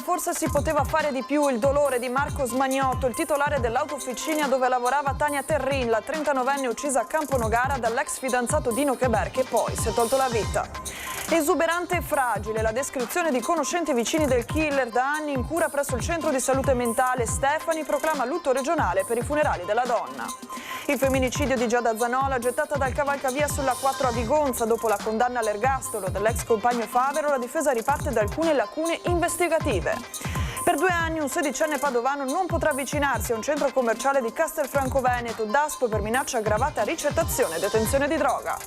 forse si poteva fare di più. Il dolore di Marco Smagnotto, il titolare dell'autofficina dove lavorava Tania Terrin, la 39enne uccisa a Camponogara dall'ex fidanzato Dino Keber, che poi si è tolto la vita. Esuberante e fragile la descrizione di conoscenti vicini del killer, da anni in cura presso il centro di salute mentale. Stefani proclama lutto regionale per i funerali della donna. Il femminicidio di Giada Zanola, gettata dal cavalcavia sulla 4 a Vigonza dopo la condanna all'ergastolo dell'ex compagno Favero, la difesa riparte da alcune lacune investigative. Per 2 anni un 16enne padovano non potrà avvicinarsi a un centro commerciale di Castelfranco Veneto, DASPO per minaccia aggravata, ricettazione e detenzione di droga.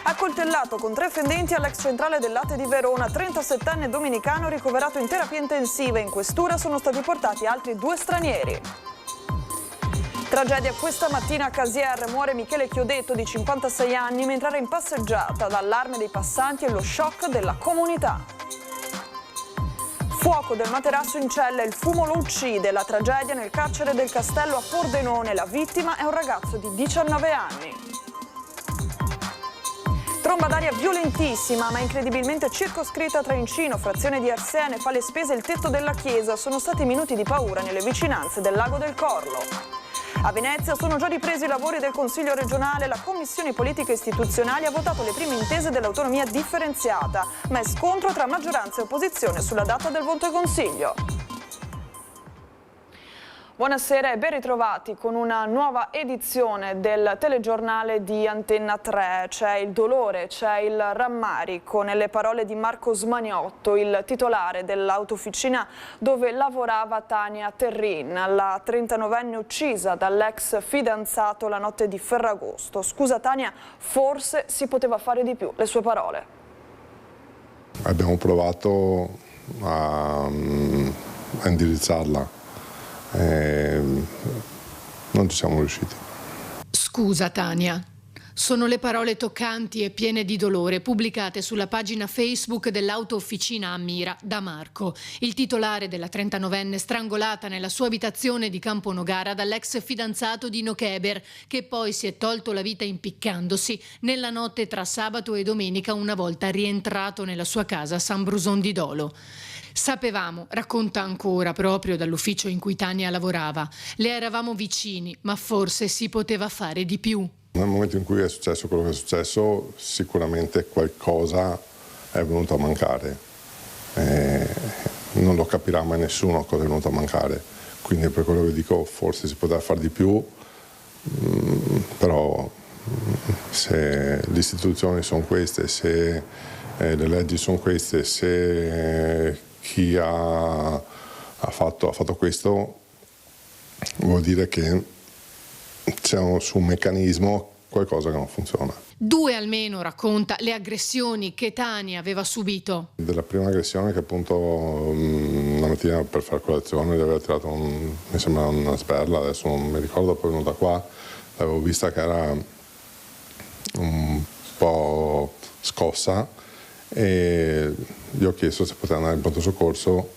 Accoltellato con 3 fendenti all'ex centrale del latte di Verona, 37enne dominicano ricoverato in terapia intensiva. In questura sono stati portati altri 2 stranieri. Tragedia questa mattina a Casier, muore Michele Chiodetto di 56 anni mentre era in passeggiata. L'allarme dei passanti e lo shock della comunità. Fuoco del materasso in cella, il fumo lo uccide. La tragedia nel carcere del Castello a Pordenone, la vittima è un ragazzo di 19 anni. Tromba d'aria violentissima ma incredibilmente circoscritta tra Incino, frazione di Arsene, fa le spese e il tetto della chiesa. Sono stati minuti di paura nelle vicinanze del lago del Corlo. A Venezia sono già ripresi i lavori del Consiglio regionale. La Commissione Politiche Istituzionali ha votato le prime intese dell'autonomia differenziata, ma è scontro tra maggioranza e opposizione sulla data del voto ai Consiglio. Buonasera e ben ritrovati con una nuova edizione del telegiornale di Antenna 3. C'è il dolore, c'è il rammarico nelle parole di Marco Smagnotto, il titolare dell'autofficina dove lavorava Tania Terrin, la 39enne uccisa dall'ex fidanzato la notte di Ferragosto. Scusa Tania, forse si poteva fare di più. Le sue parole. Abbiamo provato a indirizzarla. Non ci siamo riusciti. Scusa Tania. Sono le parole toccanti e piene di dolore pubblicate sulla pagina Facebook dell'autofficina a Mira da Marco, il titolare della 39enne strangolata nella sua abitazione di Camponogara dall'ex fidanzato Dino Keber, che poi si è tolto la vita impiccandosi nella notte tra sabato e domenica, una volta rientrato nella sua casa a San Bruson di Dolo. Sapevamo, racconta ancora, proprio dall'ufficio in cui Tania lavorava, le eravamo vicini, ma forse si poteva fare di più. Nel momento in cui è successo quello che è successo, sicuramente qualcosa è venuto a mancare. Non lo capirà mai nessuno cosa è venuto a mancare. Quindi per quello che dico, forse si poteva fare di più, però se le istituzioni sono queste, se le leggi sono queste, se chi ha fatto questo, vuol dire che c'è su un meccanismo qualcosa che non funziona. 2 almeno, racconta, le aggressioni che Tania aveva subito. Della prima aggressione che appunto una mattina per fare colazione gli aveva tirato mi sembra una sberla, adesso non mi ricordo, poi venuta qua, l'avevo vista che era un po' scossa e gli ho chiesto se poteva andare in pronto soccorso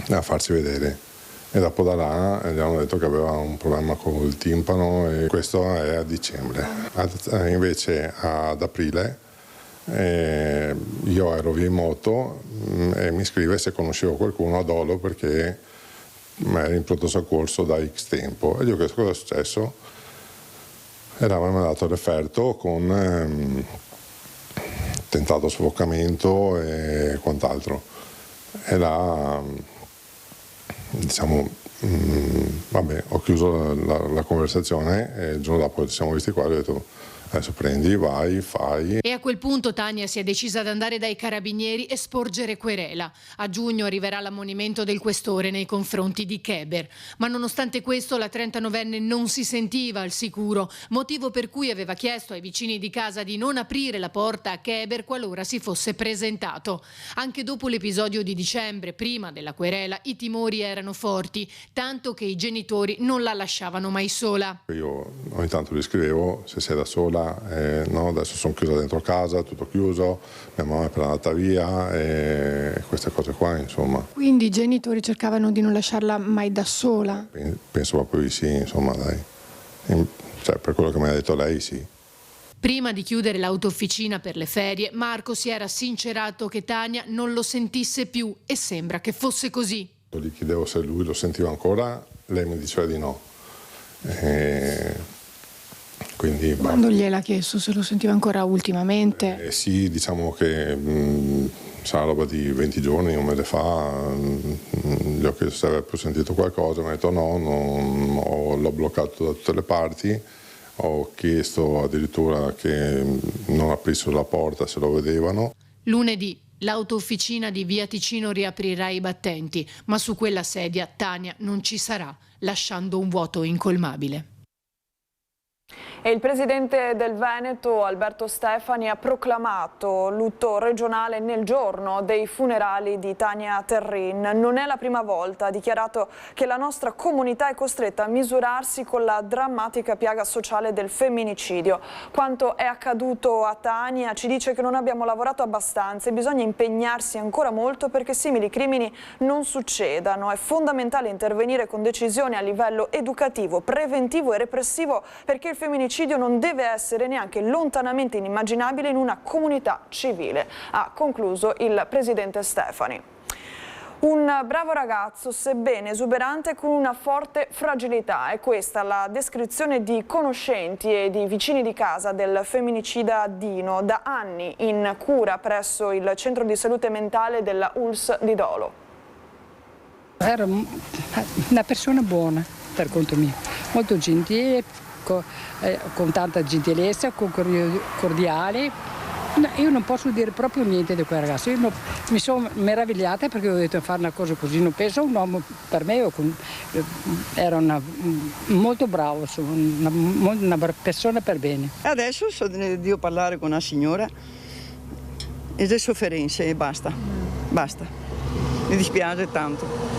a farsi vedere. E dopo da là gli hanno detto che aveva un problema con il timpano e questo è a dicembre. Invece ad aprile io ero via in moto e mi scrive se conoscevo qualcuno a Dolo perché era in pronto soccorso da X tempo. E gli ho chiesto cosa è successo e là mi ha mandato referto con tentato soffocamento e quant'altro. E là diciamo, vabbè, ho chiuso la conversazione e il giorno dopo ci siamo visti qua e ho detto adesso prendi, vai, fai. E a quel punto Tania si è decisa ad andare dai carabinieri e sporgere querela. A giugno arriverà l'ammonimento del questore nei confronti di Keber. Ma nonostante questo la 39enne non si sentiva al sicuro, motivo per cui aveva chiesto ai vicini di casa di non aprire la porta a Keber qualora si fosse presentato. Anche dopo l'episodio di dicembre, prima della querela, i timori erano forti, tanto che i genitori non la lasciavano mai sola. Io ogni tanto gli scrivevo se sei da sola, no, adesso sono chiusa dentro casa, tutto chiuso, mia mamma è appena andata via e queste cose qua, insomma. Quindi i genitori cercavano di non lasciarla mai da sola? Penso proprio di sì, insomma, dai. Cioè, per quello che mi ha detto lei, sì. Prima di chiudere l'autofficina per le ferie, Marco si era sincerato che Tania non lo sentisse più e sembra che fosse così. Gli chiedevo se lui lo sentiva ancora, lei mi diceva di no. Quindi, Quando gliel'ha chiesto se lo sentiva ancora ultimamente? Sì, diciamo che sarà roba di 20 giorni, un mese fa, gli ho chiesto se aveva più sentito qualcosa, mi ha detto no, l'ho bloccato da tutte le parti, ho chiesto addirittura che non aprissero la porta se lo vedevano. Lunedì l'autofficina di Via Ticino riaprirà i battenti, ma su quella sedia Tania non ci sarà, lasciando un vuoto incolmabile. E il presidente del Veneto, Alberto Stefani, ha proclamato lutto regionale nel giorno dei funerali di Tania Terrin. Non è la prima volta, ha dichiarato che la nostra comunità è costretta a misurarsi con la drammatica piaga sociale del femminicidio. Quanto è accaduto a Tania ci dice che non abbiamo lavorato abbastanza e bisogna impegnarsi ancora molto perché simili crimini non succedano. È fondamentale intervenire con decisione a livello educativo, preventivo e repressivo perché il femminicidio non deve essere neanche lontanamente inimmaginabile in una comunità civile, ha concluso il presidente Stefani. Un bravo ragazzo, sebbene esuberante, con una forte fragilità. È questa la descrizione di conoscenti e di vicini di casa del femminicida Dino, da anni in cura presso il centro di salute mentale della ULSS di Dolo. Era una persona buona, per conto mio, molto gentile, con tanta gentilezza, cordiale. No, io non posso dire proprio niente di quel ragazzo. Io mi sono meravigliata perché ho detto fare una cosa così. Non penso un uomo per me, era molto bravo, una persona per bene. Adesso devo parlare con una signora e le sofferenze e basta. Mi dispiace tanto.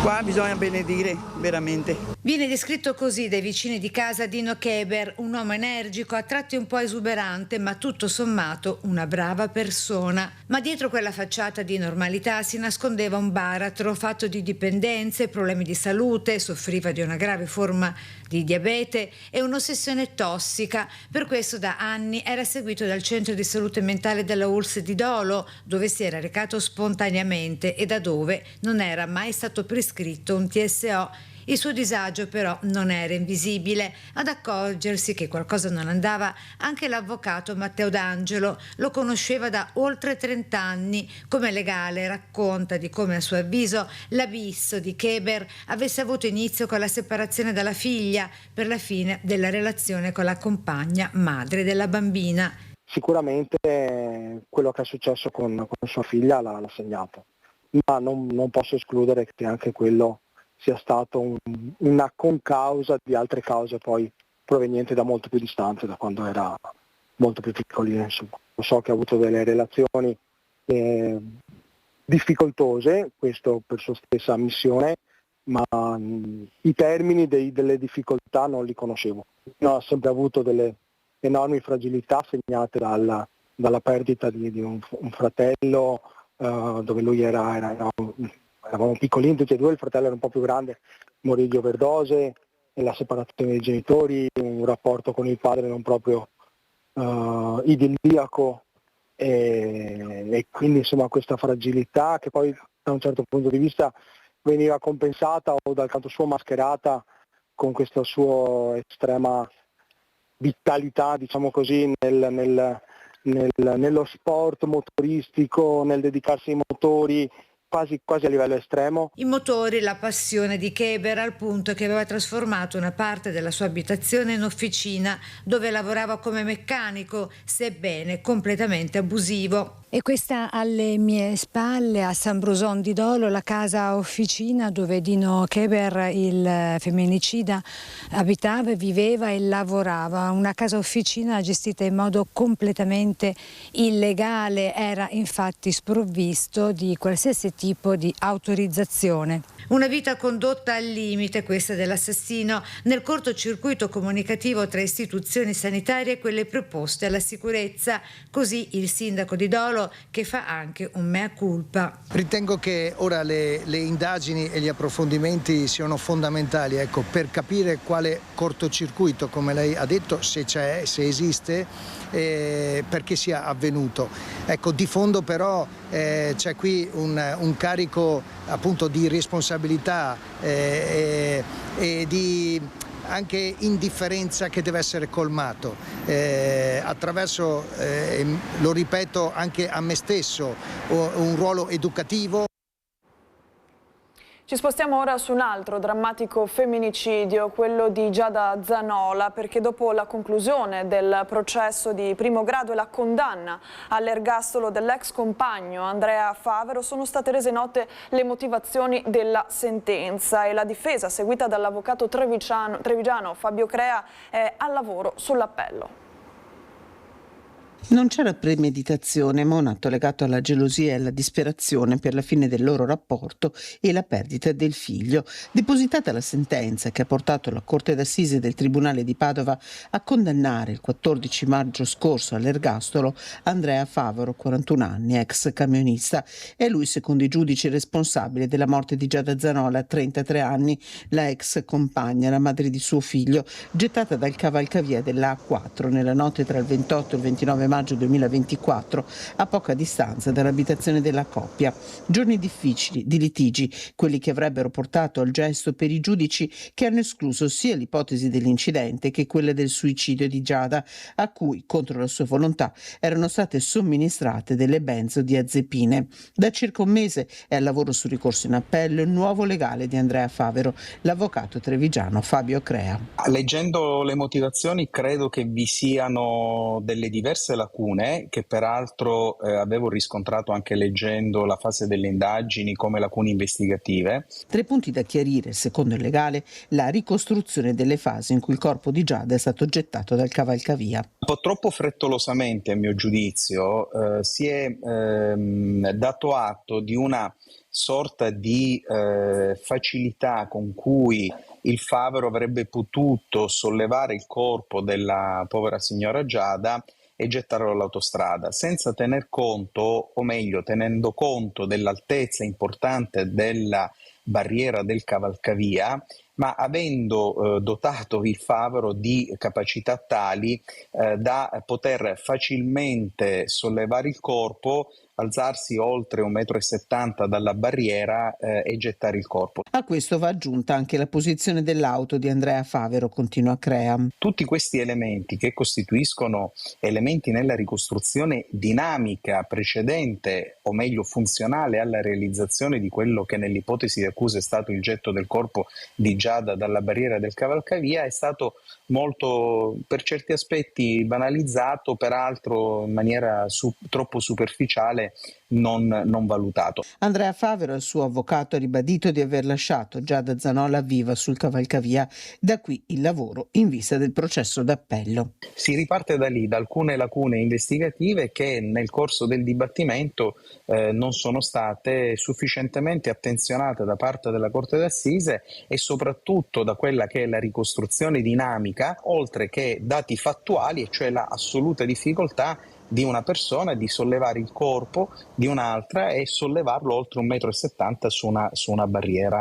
Qua bisogna benedire veramente. Viene descritto così dai vicini di casa Dino Keber, un uomo energico, a tratti un po' esuberante, ma tutto sommato una brava persona. Ma dietro quella facciata di normalità si nascondeva un baratro fatto di dipendenze, problemi di salute, soffriva di una grave forma di diabete e un'ossessione tossica. Per questo da anni era seguito dal centro di salute mentale della ULSS di Dolo, dove si era recato spontaneamente e da dove non era mai stato prescritto un TSO. Il suo disagio però non era invisibile. Ad accorgersi che qualcosa non andava anche l'avvocato Matteo D'Angelo. Lo conosceva da oltre 30 anni. Come legale racconta di come a suo avviso l'abisso di Keber avesse avuto inizio con la separazione dalla figlia per la fine della relazione con la compagna madre della bambina. Sicuramente quello che è successo con sua figlia l'ha segnato, ma non posso escludere che anche quello sia stato una concausa di altre cause poi provenienti da molto più distante, da quando era molto più piccolina. Insomma. So che ha avuto delle relazioni difficoltose, questo per sua stessa ammissione, ma i termini delle difficoltà non li conoscevo. No, ha sempre avuto delle enormi fragilità segnate dalla perdita di un fratello, dove lui eravamo piccolini tutti e due, il fratello era un po' più grande, morì di overdose, e la separazione dei genitori, un rapporto con il padre non proprio idilliaco, e quindi insomma questa fragilità che poi da un certo punto di vista veniva compensata o dal canto suo mascherata con questa sua estrema vitalità, diciamo così, nello sport motoristico, nel dedicarsi ai motori, quasi a livello estremo. I motori, la passione di Keber, al punto che aveva trasformato una parte della sua abitazione in officina dove lavorava come meccanico, sebbene completamente abusivo. E questa alle mie spalle, a San Bruson di Dolo, la casa officina dove Dino Keber, il femminicida, abitava, viveva e lavorava. Una casa officina gestita in modo completamente illegale, era infatti sprovvisto di qualsiasi tipo di autorizzazione. Una vita condotta al limite, questa dell'assassino, nel cortocircuito comunicativo tra istituzioni sanitarie e quelle preposte alla sicurezza. Così il sindaco di Dolo Favero, che fa anche un mea culpa. Ritengo che ora le indagini e gli approfondimenti siano fondamentali, ecco, per capire quale cortocircuito, come lei ha detto, se c'è, se esiste, perché sia avvenuto. Ecco, di fondo però c'è qui un carico appunto di responsabilità e di anche indifferenza che deve essere colmato attraverso, lo ripeto anche a me stesso, un ruolo educativo. Ci spostiamo ora su un altro drammatico femminicidio, quello di Giada Zanola, perché dopo la conclusione del processo di primo grado e la condanna all'ergastolo dell'ex compagno Andrea Favero sono state rese note le motivazioni della sentenza e la difesa, seguita dall'avvocato trevigiano Fabio Crea, è al lavoro sull'appello. Non c'era premeditazione, ma un atto legato alla gelosia e alla disperazione per la fine del loro rapporto e la perdita del figlio. Depositata la sentenza che ha portato la Corte d'Assise del Tribunale di Padova a condannare il 14 maggio scorso all'ergastolo Andrea Favero, 41 anni, ex camionista. È lui, secondo i giudici, responsabile della morte di Giada Zanola, 33 anni, la ex compagna, la madre di suo figlio, gettata dal cavalcavia della A4 nella notte tra il 28 e il 29 maggio 2024, a poca distanza dall'abitazione della coppia. Giorni difficili, di litigi, quelli che avrebbero portato al gesto per i giudici che hanno escluso sia l'ipotesi dell'incidente che quella del suicidio di Giada, a cui, contro la sua volontà, erano state somministrate delle benzodiazepine. Da circa un mese è al lavoro sul ricorso in appello il nuovo legale di Andrea Favero, l'avvocato trevigiano Fabio Crea. Leggendo le motivazioni credo che vi siano delle diverse lacune che peraltro avevo riscontrato anche leggendo la fase delle indagini come lacune investigative. 3 punti da chiarire, secondo il legale, la ricostruzione delle fasi in cui il corpo di Giada è stato gettato dal cavalcavia. Un po' troppo frettolosamente, a mio giudizio, si è dato atto di una sorta di facilità con cui il Favero avrebbe potuto sollevare il corpo della povera signora Giada e gettarlo all'autostrada, senza tener conto, o meglio tenendo conto dell'altezza importante della barriera del cavalcavia, ma avendo dotato il Favero di capacità tali da poter facilmente sollevare il corpo, alzarsi oltre 1,70 m dalla barriera e gettare il corpo. A questo va aggiunta anche la posizione dell'auto di Andrea Favero, continua Crea. Tutti questi elementi che costituiscono elementi nella ricostruzione dinamica precedente, o meglio funzionale alla realizzazione di quello che nell'ipotesi di accusa è stato il getto del corpo di Giada dalla barriera del cavalcavia, è stato molto, per certi aspetti, banalizzato, peraltro in maniera troppo superficiale, non valutato. Andrea Favero e il suo avvocato ha ribadito di aver lasciato Giada Zanola viva sul cavalcavia. Da qui il lavoro in vista del processo d'appello. Si riparte da lì, da alcune lacune investigative che nel corso del dibattimento non sono state sufficientemente attenzionate da parte della Corte d'Assise e soprattutto da quella che è la ricostruzione dinamica, oltre che dati fattuali, e cioè la assoluta difficoltà di una persona di sollevare il corpo di un'altra e sollevarlo oltre 1,70 m su una barriera.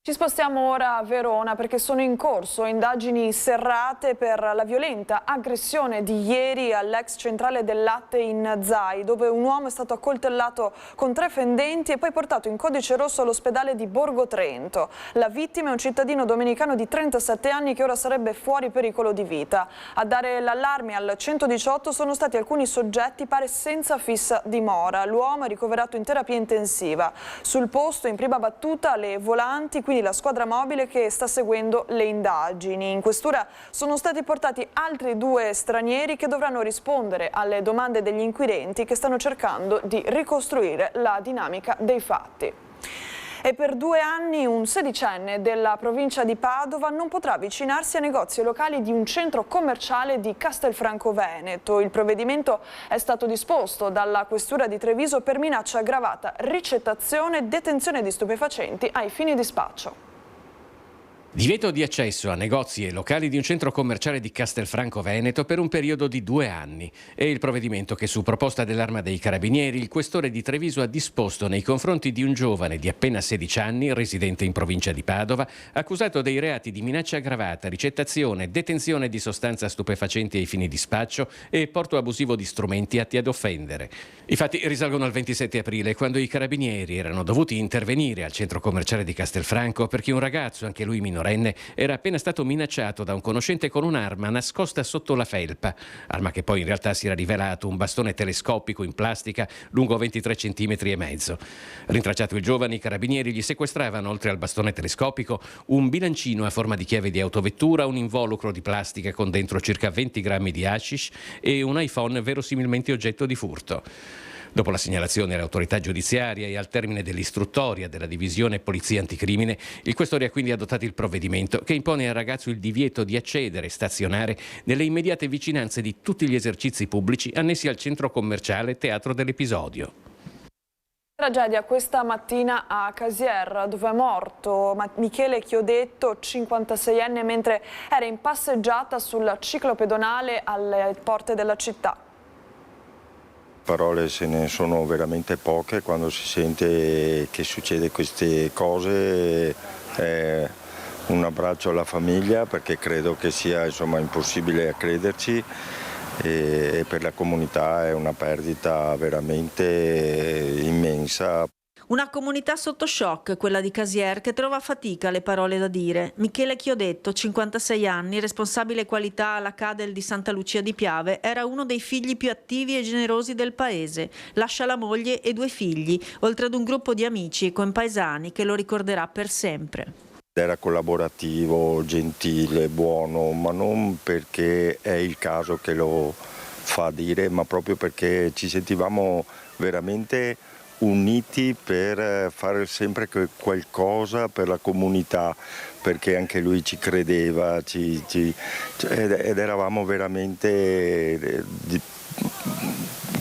Ci spostiamo ora a Verona perché sono in corso indagini serrate per la violenta aggressione di ieri all'ex centrale del latte in Zai, dove un uomo è stato accoltellato con 3 fendenti e poi portato in codice rosso all'ospedale di Borgo Trento. La vittima è un cittadino domenicano di 37 anni che ora sarebbe fuori pericolo di vita. A dare l'allarme al 118 sono stati alcuni soggetti, pare senza fissa dimora. L'uomo è ricoverato in terapia intensiva. Sul posto, in prima battuta, le volanti, quindi la squadra mobile che sta seguendo le indagini. In questura sono stati portati altri 2 stranieri che dovranno rispondere alle domande degli inquirenti che stanno cercando di ricostruire la dinamica dei fatti. E per 2 anni un 16enne della provincia di Padova non potrà avvicinarsi a negozi e locali di un centro commerciale di Castelfranco Veneto. Il provvedimento è stato disposto dalla questura di Treviso per minaccia aggravata, ricettazione e detenzione di stupefacenti ai fini di spaccio. Divieto di accesso a negozi e locali di un centro commerciale di Castelfranco Veneto per un periodo di 2 anni. È il provvedimento che, su proposta dell'Arma dei Carabinieri, il questore di Treviso ha disposto nei confronti di un giovane di appena 16 anni, residente in provincia di Padova, accusato dei reati di minaccia aggravata, ricettazione, detenzione di sostanza stupefacenti ai fini di spaccio e porto abusivo di strumenti atti ad offendere. I fatti risalgono al 27 aprile, quando i carabinieri erano dovuti intervenire al centro commerciale di Castelfranco perché un ragazzo, anche lui minorenne, era appena stato minacciato da un conoscente con un'arma nascosta sotto la felpa, arma che poi in realtà si era rivelato un bastone telescopico in plastica lungo 23 centimetri e mezzo. Rintracciato il giovane, i carabinieri gli sequestravano, oltre al bastone telescopico, un bilancino a forma di chiave di autovettura, un involucro di plastica con dentro circa 20 grammi di hashish e un iPhone verosimilmente oggetto di furto. Dopo la segnalazione all'autorità giudiziaria e al termine dell'istruttoria della divisione Polizia Anticrimine, il questore ha quindi adottato il provvedimento che impone al ragazzo il divieto di accedere e stazionare nelle immediate vicinanze di tutti gli esercizi pubblici annessi al centro commerciale teatro dell'episodio. Tragedia questa mattina a Casier, dove è morto Michele Chiodetto, 56enne, mentre era in passeggiata sul ciclopedonale alle porte della città. Parole se ne sono veramente poche quando si sente che succede queste cose. Un abbraccio alla famiglia, perché credo che sia impossibile a crederci, e per la comunità è una perdita veramente immensa. Una comunità sotto shock, quella di Casier, che trova fatica le parole da dire. Michele Chiodetto, 56 anni, responsabile qualità alla Cadel di Santa Lucia di Piave, era uno dei figli più attivi e generosi del paese. Lascia la moglie e 2 figli, oltre ad un gruppo di amici e compaesani che lo ricorderà per sempre. Era collaborativo, gentile, buono, ma non perché è il caso che lo fa dire, ma proprio perché ci sentivamo veramente uniti per fare sempre qualcosa per la comunità, perché anche lui ci credeva ed eravamo veramente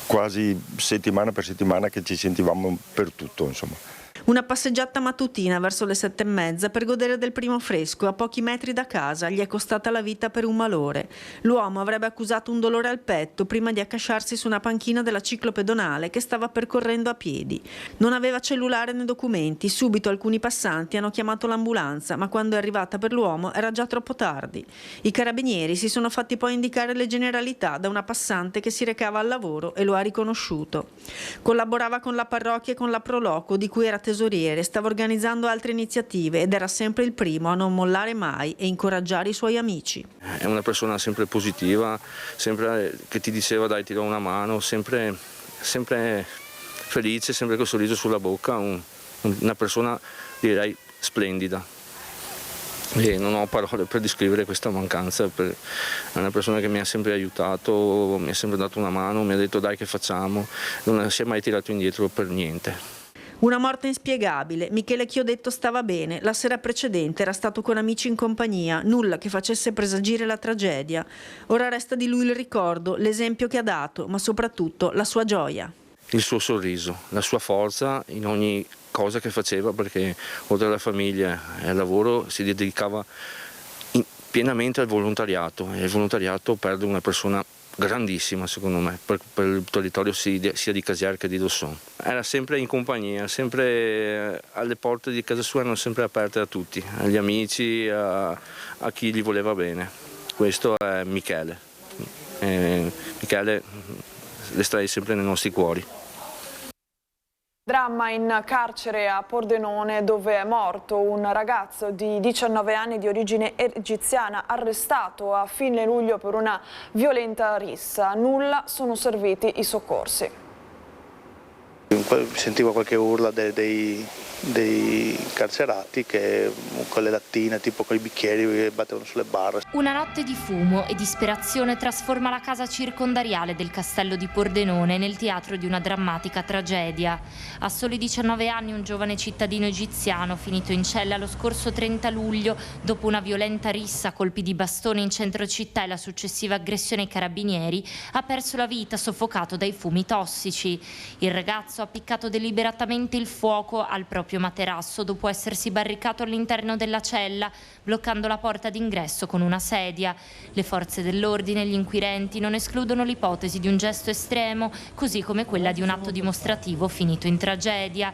quasi settimana per settimana che ci sentivamo per tutto, insomma. Una passeggiata mattutina verso le 7:30 per godere del primo fresco a pochi metri da casa gli è costata la vita per un malore. L'uomo avrebbe accusato un dolore al petto prima di accasciarsi su una panchina della ciclopedonale che stava percorrendo a piedi. Non aveva cellulare né documenti, subito alcuni passanti hanno chiamato l'ambulanza, ma quando è arrivata per l'uomo era già troppo tardi. I carabinieri si sono fatti poi indicare le generalità da una passante che si recava al lavoro e lo ha riconosciuto. Collaborava con la parrocchia e con la Proloco, di cui era tesoriere, stava organizzando altre iniziative ed era sempre il primo a non mollare mai e incoraggiare i suoi amici. È una persona sempre positiva, sempre che ti diceva dai ti do una mano, sempre felice, sempre col sorriso sulla bocca, una persona direi splendida. E non ho parole per descrivere questa mancanza, è una persona che mi ha sempre aiutato, mi ha sempre dato una mano, mi ha detto dai che facciamo, non si è mai tirato indietro per niente. Una morte inspiegabile. Michele Chiodetto stava bene, la sera precedente era stato con amici in compagnia, nulla che facesse presagire la tragedia. Ora resta di lui il ricordo, l'esempio che ha dato, ma soprattutto la sua gioia. Il suo sorriso, la sua forza in ogni cosa che faceva, perché oltre alla famiglia e al lavoro si dedicava pienamente al volontariato, e il volontariato perde una persona grandissima secondo me per il territorio sia di Casier che di Dosson. Era sempre in compagnia, sempre alle porte di casa sua erano sempre aperte a tutti, agli amici, a chi gli voleva bene. Questo è Michele. Michele resterà sempre nei nostri cuori. Dramma in carcere a Pordenone, dove è morto un ragazzo di 19 anni di origine egiziana arrestato a fine luglio per una violenta rissa. A nulla sono serviti i soccorsi. Sentivo qualche urla dei carcerati che con le lattine, tipo con i bicchieri che battevano sulle barre. Una notte di fumo e disperazione trasforma la casa circondariale del castello di Pordenone nel teatro di una drammatica tragedia. A soli 19 anni un giovane cittadino egiziano, finito in cella lo scorso 30 luglio dopo una violenta rissa, colpi di bastone in centro città e la successiva aggressione ai carabinieri, ha perso la vita soffocato dai fumi tossici. Il ragazzo ha appiccato deliberatamente il fuoco al proprio materasso dopo essersi barricato all'interno della cella, bloccando la porta d'ingresso con una sedia. Le forze dell'ordine e gli inquirenti non escludono l'ipotesi di un gesto estremo, così come quella di un atto dimostrativo finito in tragedia.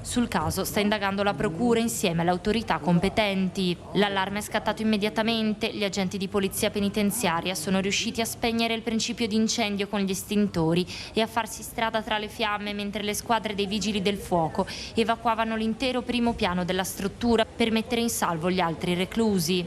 Sul caso sta indagando la procura insieme alle autorità competenti. L'allarme è scattato immediatamente, gli agenti di polizia penitenziaria sono riusciti a spegnere il principio di incendio con gli estintori e a farsi strada tra le fiamme mentre le squadre dei vigili del fuoco evacuavano l'intero primo piano della struttura per mettere in salvo gli altri reclusi.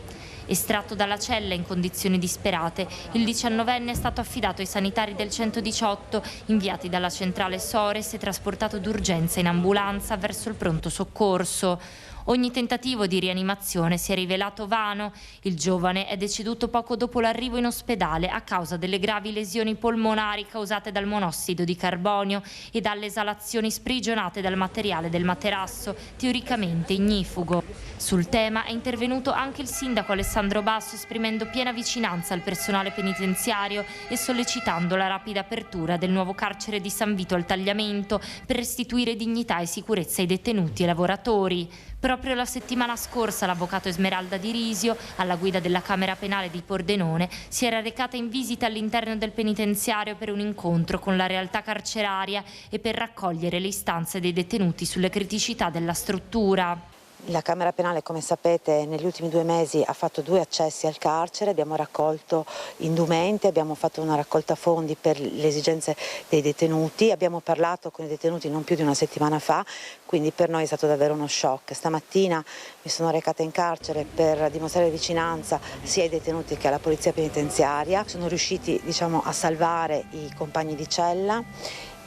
Estratto dalla cella in condizioni disperate, il 19enne è stato affidato ai sanitari del 118, inviati dalla centrale Sores e trasportato d'urgenza in ambulanza verso il pronto soccorso. Ogni tentativo di rianimazione si è rivelato vano. Il giovane è deceduto poco dopo l'arrivo in ospedale a causa delle gravi lesioni polmonari causate dal monossido di carbonio e dalle esalazioni sprigionate dal materiale del materasso, teoricamente ignifugo. Sul tema è intervenuto anche il sindaco Alessandro Basso, esprimendo piena vicinanza al personale penitenziario e sollecitando la rapida apertura del nuovo carcere di San Vito al Tagliamento per restituire dignità e sicurezza ai detenuti e lavoratori. Proprio la settimana scorsa l'avvocato Esmeralda Di Risio, alla guida della Camera Penale di Pordenone, si era recata in visita all'interno del penitenziario per un incontro con la realtà carceraria e per raccogliere le istanze dei detenuti sulle criticità della struttura. La Camera Penale, come sapete, negli ultimi 2 mesi ha fatto 2 accessi al carcere, abbiamo raccolto indumenti, abbiamo fatto una raccolta fondi per le esigenze dei detenuti, abbiamo parlato con i detenuti non più di una settimana fa, quindi per noi è stato davvero uno shock. Stamattina mi sono recata in carcere per dimostrare vicinanza sia ai detenuti che alla polizia penitenziaria. Sono riusciti, a salvare i compagni di cella.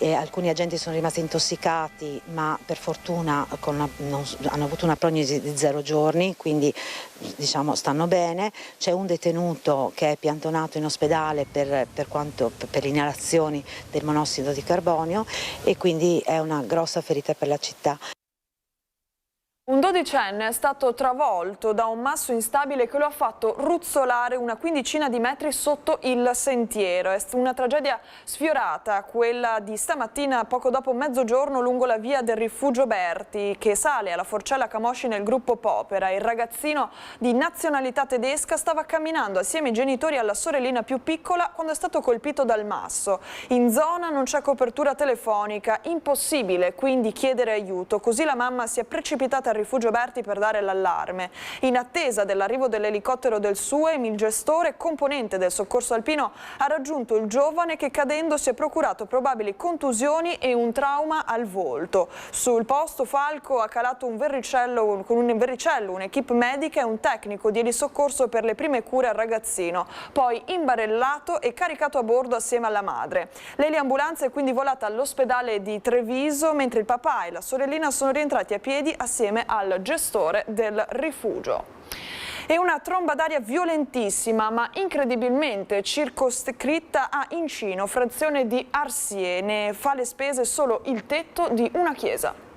Alcuni agenti sono rimasti intossicati, ma per fortuna hanno avuto una prognosi di 0 giorni, quindi stanno bene. C'è un detenuto che è piantonato in ospedale per inalazioni del monossido di carbonio e quindi è una grossa ferita per la città. Un 12enne è stato travolto da un masso instabile che lo ha fatto ruzzolare una quindicina di metri sotto il sentiero. È una tragedia sfiorata, quella di stamattina poco dopo mezzogiorno lungo la via del Rifugio Berti, che sale alla Forcella Camosci nel gruppo Popera. Il ragazzino di nazionalità tedesca stava camminando assieme ai genitori alla sorellina più piccola quando è stato colpito dal masso. In zona non c'è copertura telefonica, impossibile quindi chiedere aiuto. Così la mamma si è precipitata al Rifugio Berti per dare l'allarme. In attesa dell'arrivo dell'elicottero del SUEM, il gestore, componente del soccorso alpino, ha raggiunto il giovane che cadendo si è procurato probabili contusioni e un trauma al volto. Sul posto Falco ha calato un verricello, con un verricello, un'equipe medica e un tecnico di elisoccorso per le prime cure al ragazzino, poi imbarellato e caricato a bordo assieme alla madre. L'eliambulanza è quindi volata all'ospedale di Treviso, mentre il papà e la sorellina sono rientrati a piedi assieme al gestore del rifugio. E una tromba d'aria violentissima ma incredibilmente circoscritta a Incino, frazione di Arsie, ne fa le spese solo il tetto di una chiesa.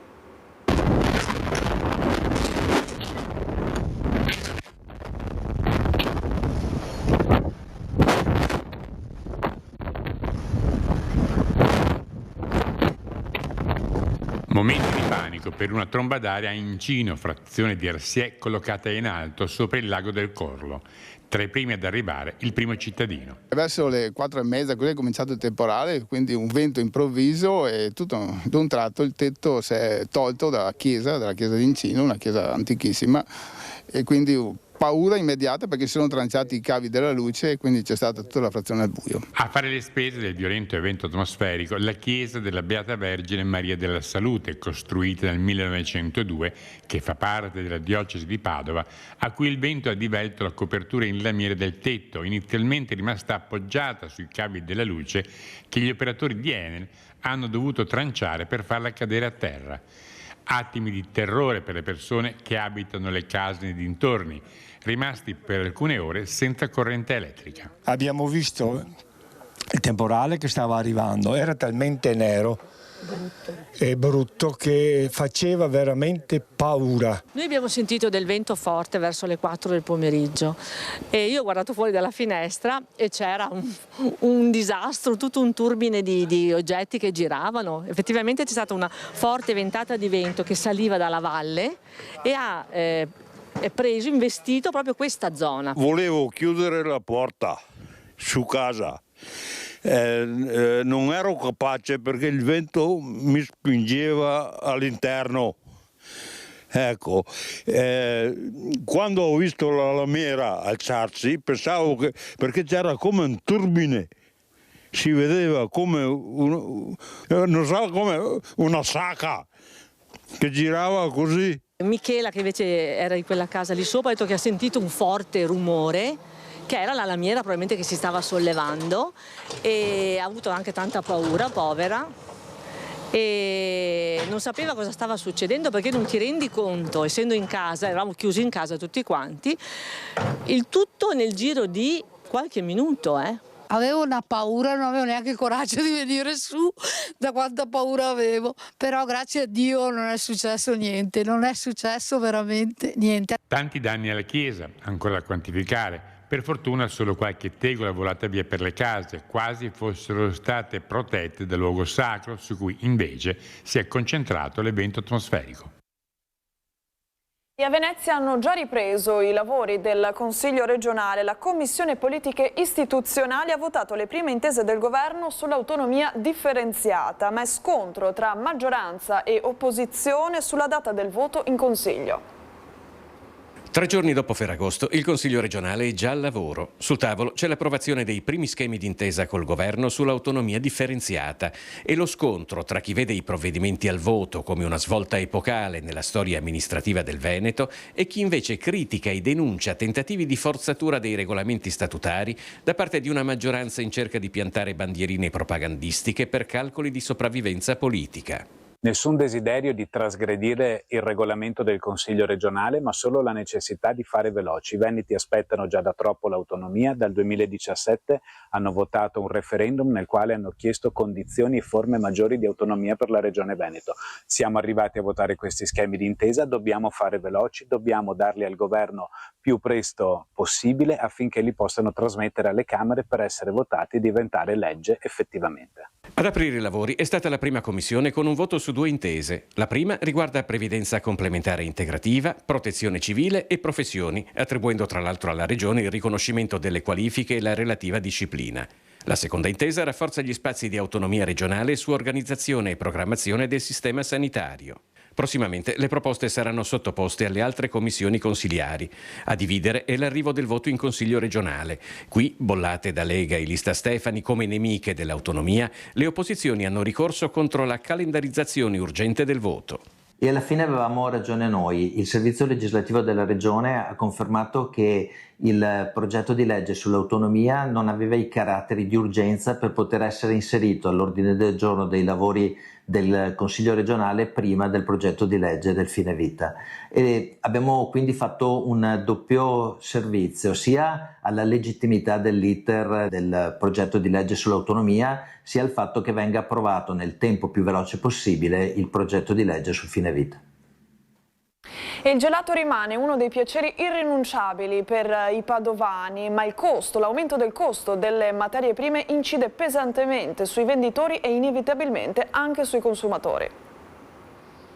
Momenti di panico per una tromba d'aria a Incino, frazione di Arsie, collocata in alto sopra il lago del Corlo. Tra i primi ad arrivare il primo cittadino. Verso le 4:30 così è cominciato il temporale, quindi un vento improvviso e tutto d'un tratto il tetto si è tolto dalla chiesa di Incino, una chiesa antichissima, e quindi paura immediata perché si sono tranciati i cavi della luce e quindi c'è stata tutta la frazione al buio. A fare le spese del violento evento atmosferico, la chiesa della Beata Vergine Maria della Salute, costruita nel 1902, che fa parte della diocesi di Padova, a cui il vento ha divelto la copertura in lamiere del tetto, inizialmente rimasta appoggiata sui cavi della luce che gli operatori di Enel hanno dovuto tranciare per farla cadere a terra. Attimi di terrore per le persone che abitano le case nei dintorni, rimasti per alcune ore senza corrente elettrica. Abbiamo visto il temporale che stava arrivando, era talmente nero brutto che faceva veramente paura. Noi abbiamo sentito del vento forte verso le 4 del pomeriggio e io ho guardato fuori dalla finestra e c'era un disastro, tutto un turbine di oggetti che giravano. Effettivamente c'è stata una forte ventata di vento che saliva dalla valle e ha preso, investito proprio questa zona. Volevo chiudere la porta su casa. Non ero capace perché il vento mi spingeva all'interno. Ecco, quando ho visto la lamiera alzarsi pensavo che, perché c'era come un turbine, si vedeva come non so, come una sacca che girava così. Michela, che invece era in quella casa lì sopra, ha detto che ha sentito un forte rumore, che era la lamiera probabilmente che si stava sollevando, e ha avuto anche tanta paura, povera, e non sapeva cosa stava succedendo perché non ti rendi conto, essendo in casa, eravamo chiusi in casa tutti quanti, il tutto nel giro di qualche minuto. Avevo una paura, non avevo neanche il coraggio di venire su da quanta paura avevo, però grazie a Dio non è successo niente, non è successo veramente niente. Tanti danni alla chiesa, ancora da quantificare. Per fortuna solo qualche tegola volata via per le case, quasi fossero state protette dal luogo sacro su cui invece si è concentrato l'evento atmosferico. E a Venezia hanno già ripreso i lavori del Consiglio regionale. La Commissione Politiche Istituzionali ha votato le prime intese del governo sull'autonomia differenziata, ma è scontro tra maggioranza e opposizione sulla data del voto in Consiglio. 3 giorni dopo Ferragosto, il Consiglio regionale è già al lavoro. Sul tavolo c'è l'approvazione dei primi schemi d'intesa col governo sull'autonomia differenziata e lo scontro tra chi vede i provvedimenti al voto come una svolta epocale nella storia amministrativa del Veneto e chi invece critica e denuncia tentativi di forzatura dei regolamenti statutari da parte di una maggioranza in cerca di piantare bandierine propagandistiche per calcoli di sopravvivenza politica. Nessun desiderio di trasgredire il regolamento del Consiglio regionale, ma solo la necessità di fare veloci. I veneti aspettano già da troppo l'autonomia. Dal 2017 hanno votato un referendum nel quale hanno chiesto condizioni e forme maggiori di autonomia per la Regione Veneto. Siamo arrivati a votare questi schemi di intesa, dobbiamo fare veloci, dobbiamo darli al governo più presto possibile affinché li possano trasmettere alle Camere per essere votati e diventare legge effettivamente. Ad aprire i lavori è stata la prima commissione con un voto su 2 intese. La prima riguarda previdenza complementare integrativa, protezione civile e professioni, attribuendo tra l'altro alla Regione il riconoscimento delle qualifiche e la relativa disciplina. La seconda intesa rafforza gli spazi di autonomia regionale su organizzazione e programmazione del sistema sanitario. Prossimamente le proposte saranno sottoposte alle altre commissioni consiliari. A dividere è l'arrivo del voto in Consiglio regionale. Qui, bollate da Lega e Lista Stefani come nemiche dell'autonomia, le opposizioni hanno ricorso contro la calendarizzazione urgente del voto. E alla fine avevamo ragione noi. Il servizio legislativo della Regione ha confermato che il progetto di legge sull'autonomia non aveva i caratteri di urgenza per poter essere inserito all'ordine del giorno dei lavori del Consiglio regionale prima del progetto di legge del fine vita. E abbiamo quindi fatto un doppio servizio sia alla legittimità dell'iter del progetto di legge sull'autonomia sia al fatto che venga approvato nel tempo più veloce possibile il progetto di legge sul fine vita. E il gelato rimane uno dei piaceri irrinunciabili per i padovani, ma l'aumento del costo delle materie prime incide pesantemente sui venditori e inevitabilmente anche sui consumatori.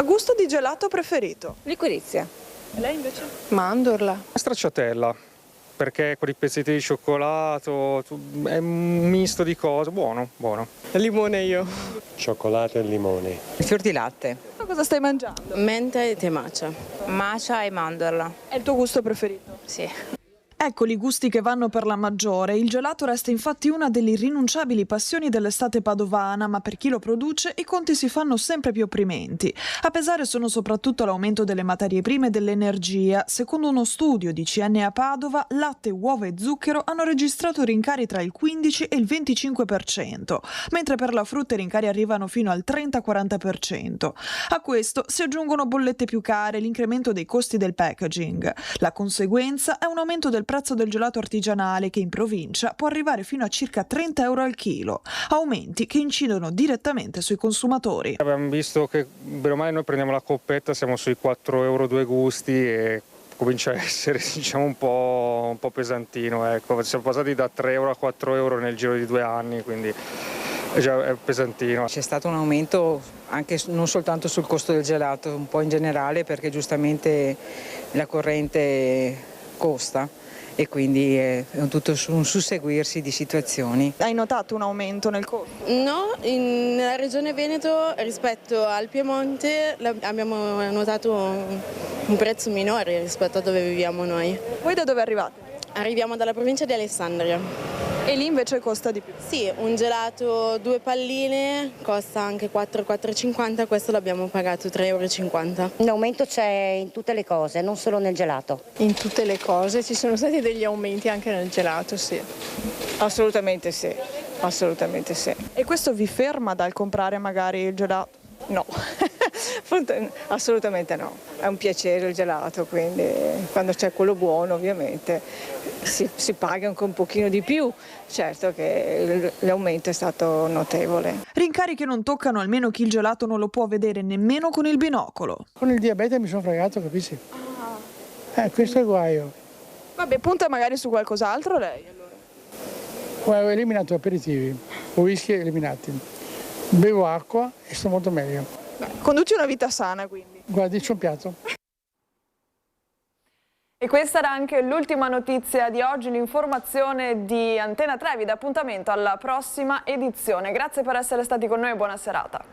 Gusto di gelato preferito? Liquirizia. E lei invece? Mandorla. Stracciatella, perché con i pezzetti di cioccolato è un misto di cose, buono. Limone io. Cioccolato e limone. Fior di latte. Cosa stai mangiando? Menta e temacia. Macia e mandorla. È il tuo gusto preferito? Sì. Eccoli i gusti che vanno per la maggiore. Il gelato resta infatti una delle irrinunciabili passioni dell'estate padovana, ma per chi lo produce i conti si fanno sempre più opprimenti. A pesare sono soprattutto l'aumento delle materie prime e dell'energia. Secondo uno studio di CNA Padova, latte, uova e zucchero hanno registrato rincari tra il 15 e il 25%, mentre per la frutta i rincari arrivano fino al 30-40%. A questo si aggiungono bollette più care e l'incremento dei costi del packaging. La conseguenza è un aumento del prezzo del gelato artigianale, che in provincia può arrivare fino a circa 30 euro al chilo, aumenti che incidono direttamente sui consumatori. Abbiamo visto che bene o male noi prendiamo la coppetta, siamo sui 4 euro due gusti e comincia a essere, diciamo, un po' pesantino, ecco. Siamo passati da 3 euro a 4 euro nel giro di 2 anni, quindi è pesantino. C'è stato un aumento anche non soltanto sul costo del gelato, un po' in generale, perché giustamente la corrente costa e quindi è tutto un susseguirsi di situazioni. Hai notato un aumento nel costo? No, nella regione Veneto rispetto al Piemonte abbiamo notato un prezzo minore rispetto a dove viviamo noi. Voi da dove arrivate? Arriviamo dalla provincia di Alessandria. E lì invece costa di più? Sì, un gelato 2 palline costa anche 4,50, questo l'abbiamo pagato 3,50 euro. L'aumento c'è in tutte le cose, non solo nel gelato. In tutte le cose ci sono stati degli aumenti anche nel gelato, sì. Assolutamente sì, assolutamente sì. E questo vi ferma dal comprare magari il gelato? No, assolutamente no. È un piacere il gelato, quindi quando c'è quello buono ovviamente si paga anche un pochino di più. Certo che l'aumento è stato notevole. Rincari che non toccano almeno chi il gelato non lo può vedere nemmeno con il binocolo. Con il diabete mi sono fregato, capisci? Questo è il guaio. Vabbè, punta magari su qualcos'altro lei allora. Ho eliminato aperitivi, whisky eliminati. Bevo acqua e sto molto meglio. Conduci una vita sana quindi. Guardi, c'è un piatto. E questa era anche l'ultima notizia di oggi, l'informazione di Antena 3. Vi dà appuntamento alla prossima edizione. Grazie per essere stati con noi e buona serata.